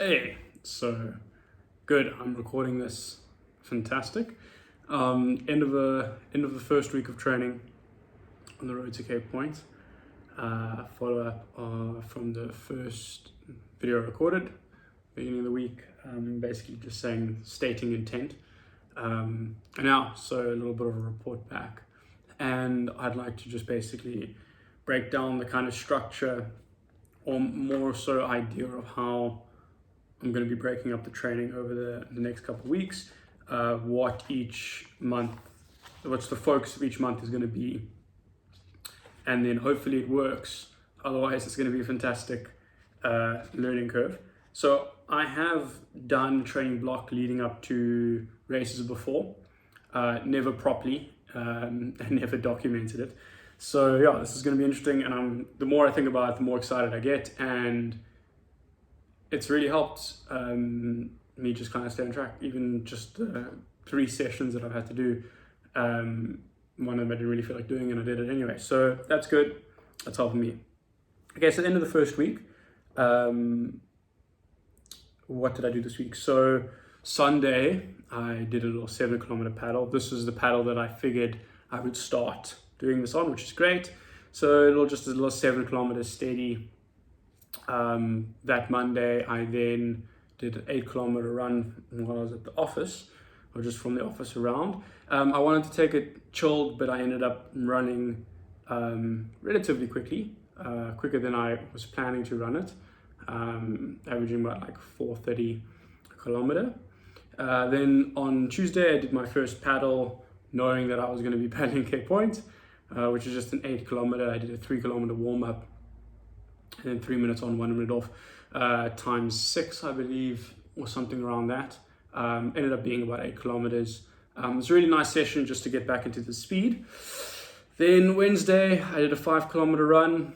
Hey, so good. I'm recording this. Fantastic. End of the first week of training on the road to Cape Point. Follow up from the first video recorded beginning of the week. Basically just stating intent. And now, so a little bit of a report back, and I'd like to just basically break down the kind of structure, or more so idea of how I'm going to be breaking up the training over the next couple of weeks, what's the focus of each month is going to be, and then hopefully it works. Otherwise, it's going to be a fantastic learning curve. So I have done training block leading up to races before, never properly, and never documented it. So yeah, this is going to be interesting, and the more I think about it, the more excited I get, and it's really helped me just kind of stay on track. Even just 3 sessions that I've had to do, one of them I didn't really feel like doing, and I did it anyway. So that's good. That's helping me. Okay, so at the end of the first week, what did I do this week? So Sunday, I did a little 7-kilometer paddle. This is the paddle that I figured I would start doing this on, which is great. So just a little 7 kilometers steady. That Monday, I then did an 8-kilometer run while I was at the office, or just from the office around. I wanted to take it chilled, but I ended up running relatively quickly, quicker than I was planning to run it, averaging about like 4:30 a kilometer. Then on Tuesday, I did my first paddle, knowing that I was going to be paddling Cape Point, which is just an 8-kilometer. I did a 3-kilometer warm-up, and then 3 minutes on, 1 minute off, times 6, I believe, or something around that. Ended up being about 8 kilometers. It was a really nice session just to get back into the speed. Then Wednesday, I did a 5-kilometer run.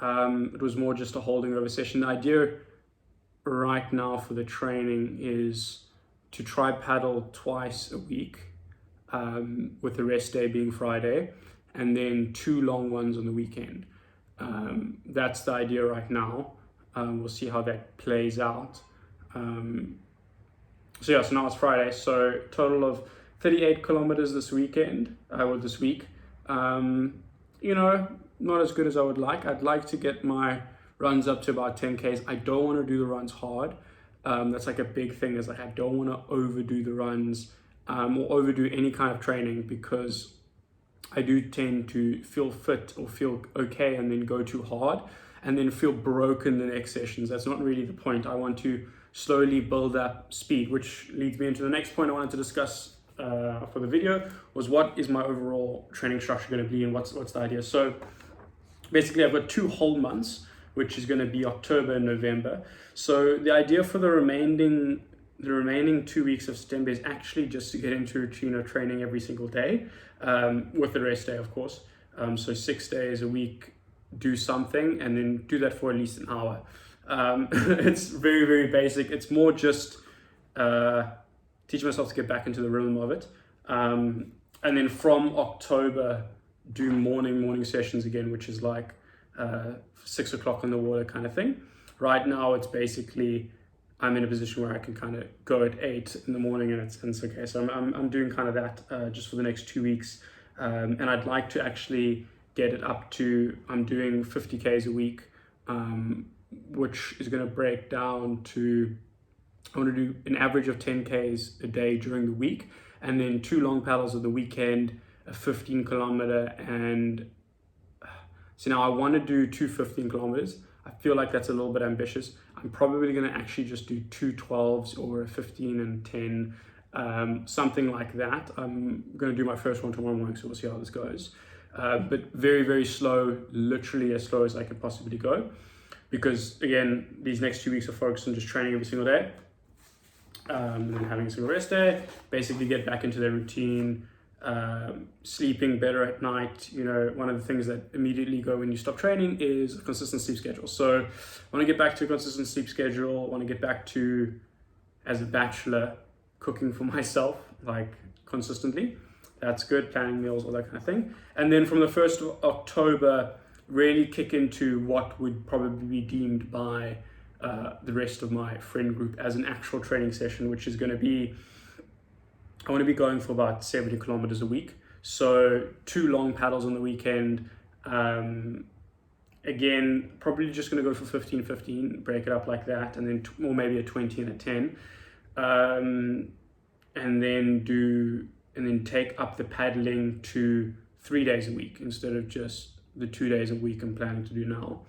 It was more just a holding over session. The idea right now for the training is to try paddle twice a week, with the rest day being Friday, and then 2 long ones on the weekend. That's the idea right now. We'll see how that plays out. So now it's Friday, so total of 38 kilometers this weekend, or this week. Not as good as I would like. I'd like to get my runs up to about 10Ks. I don't want to do the runs hard. That's like a big thing, is like I don't want to overdo the runs, or overdo any kind of training, because I do tend to feel fit or feel okay and then go too hard and then feel broken the next sessions. That's not really the point. I want to slowly build up speed, which leads me into the next point I wanted to discuss for the video, was what is my overall training structure going to be, and what's the idea. So basically I've got 2 whole months, which is going to be October and November. So the idea for the remaining 2 weeks of September is actually just to get into a routine of training every single day, with the rest day, of course. So 6 days a week, do something, and then do that for at least an hour. It's very, very basic. It's more just teaching myself to get back into the rhythm of it. And then from October, do morning sessions again, which is like 6 o'clock on the water kind of thing. Right now, it's basically, I'm in a position where I can kind of go at 8 in the morning, and it's okay. So I'm doing kind of that just for the next 2 weeks. And I'd like to actually get it up to, I'm doing 50Ks a week, which is going to break down to, I want to do an average of 10Ks a day during the week, and then 2 long paddles of the weekend, a 15-kilometer, and so now I want to do 2 15 kilometers. I feel like that's a little bit ambitious. I'm probably going to actually just do 2 12s or a 15 and 10, something like that. I'm going to do my first one tomorrow morning, so we'll see how this goes. But very, very slow, literally as slow as I could possibly go. Because again, these next 2 weeks are focused on just training every single day, and then having a single rest day, basically get back into their routine, sleeping better at night. One of the things that immediately go when you stop training is a consistent sleep schedule. So I want to get back to a consistent sleep schedule. I want to get back to, as a bachelor, cooking for myself, like consistently. That's good, planning meals, all that kind of thing. And then from the 1st of October, really kick into what would probably be deemed by the rest of my friend group as an actual training session, which is going to be, I want to be going for about 70 kilometers a week. So 2 long paddles on the weekend. Again, probably just going to go for 15-15, break it up like that, and then or maybe a 20 and a 10, and then take up the paddling to 3 days a week instead of just the 2 days a week I'm planning to do now.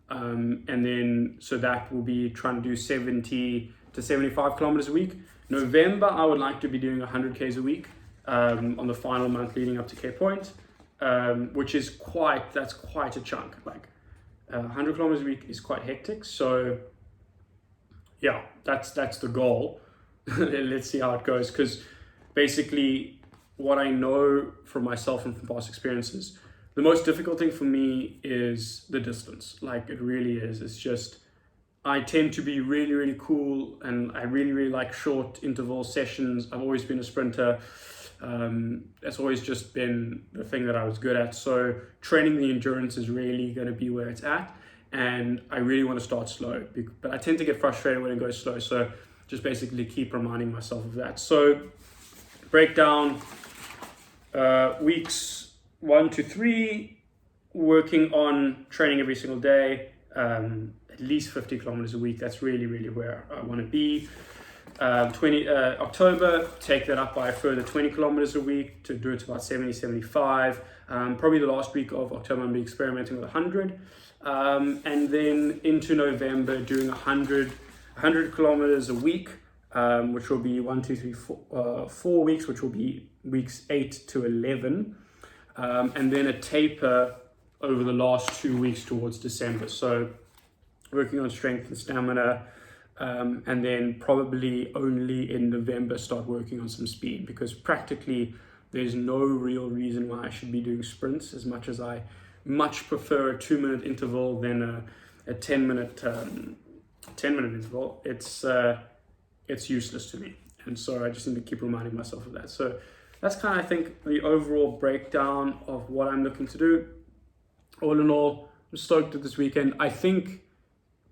And then so that will be trying to do 70 to 75 kilometers a week. November, I would like to be doing 100 Ks a week on the final month leading up to Cape Point. Which is that's quite a chunk. Like 100 kilometers a week is quite hectic. So yeah, that's the goal. Let's see how it goes, because basically what I know from myself and from past experiences, the most difficult thing for me is the distance. Like, it really is. It's just, I tend to be really, really cool, and I really, really like short interval sessions. I've always been a sprinter. That's always just been the thing that I was good at. So training the endurance is really going to be where it's at, and I really want to start slow, but I tend to get frustrated when it goes slow. So just basically keep reminding myself of that. So breakdown, weeks 1 to 3, working on training every single day, at least 50 kilometers a week. That's really, really where I want to be. October, take that up by a further 20 kilometers a week to do it to about 70, 75. Probably the last week of October, I'm going to be experimenting with 100. And then into November, doing 100 kilometers a week, which will be 4 weeks, which will be weeks 8 to 11. And then a taper over the last 2 weeks towards December. So working on strength and stamina. And then probably only in November start working on some speed, because practically there's no real reason why I should be doing sprints, as much as I much prefer a 2-minute interval than a 10-minute interval. It's useless to me, and so I just need to keep reminding myself of that. So that's kind of, I think, the overall breakdown of what I'm looking to do. All in all, I'm stoked at this weekend. I think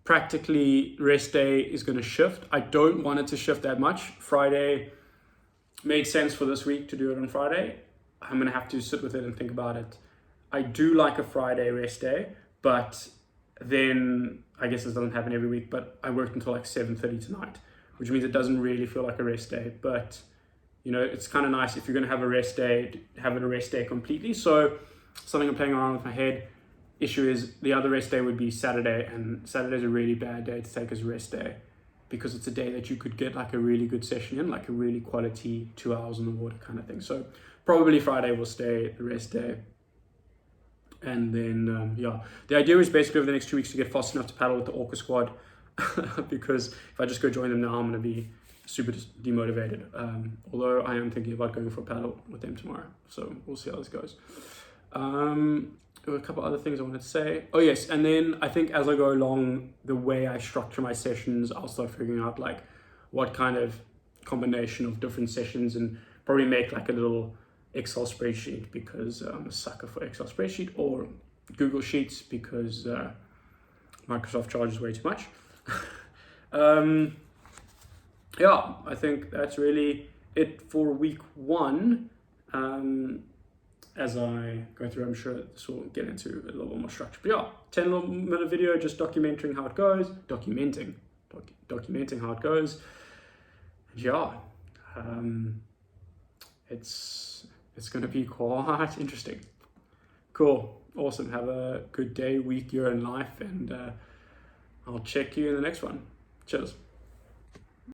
practically rest day is going to shift. I don't want it to shift that much. Friday made sense for this week to do it on Friday. I'm going to have to sit with it and think about it. I do like a Friday rest day, but then I guess this doesn't happen every week, but I worked until like 7:30 tonight, which means it doesn't really feel like a rest day. But you know, it's kind of nice if you're going to have a rest day, have it a rest day completely. So something I'm playing around with my head. Issue is the other rest day would be Saturday, and Saturday is a really bad day to take as a rest day, because it's a day that you could get like a really good session in, like a really quality 2 hours on the water kind of thing. So probably Friday will stay the rest day. And then yeah, the idea is basically over the next 2 weeks to get fast enough to paddle with the Orca squad, because if I just go join them now, I'm going to be super demotivated. Although I am thinking about going for a paddle with them tomorrow, so we'll see how this goes. There were a couple other things I wanted to say. Oh yes, and then I think as I go along, the way I structure my sessions, I'll start figuring out like what kind of combination of different sessions, and probably make like a little Excel spreadsheet, because I'm a sucker for Excel spreadsheet, or Google Sheets, because Microsoft charges way too much. Yeah, I think that's really it for week 1. As I go through, I'm sure this will get into a little bit more structure. But yeah, 10-minute video just documenting how it goes, documenting how it goes. And yeah, it's going to be quite interesting. Cool, awesome. Have a good day, week, year in life, and I'll check you in the next one. Cheers.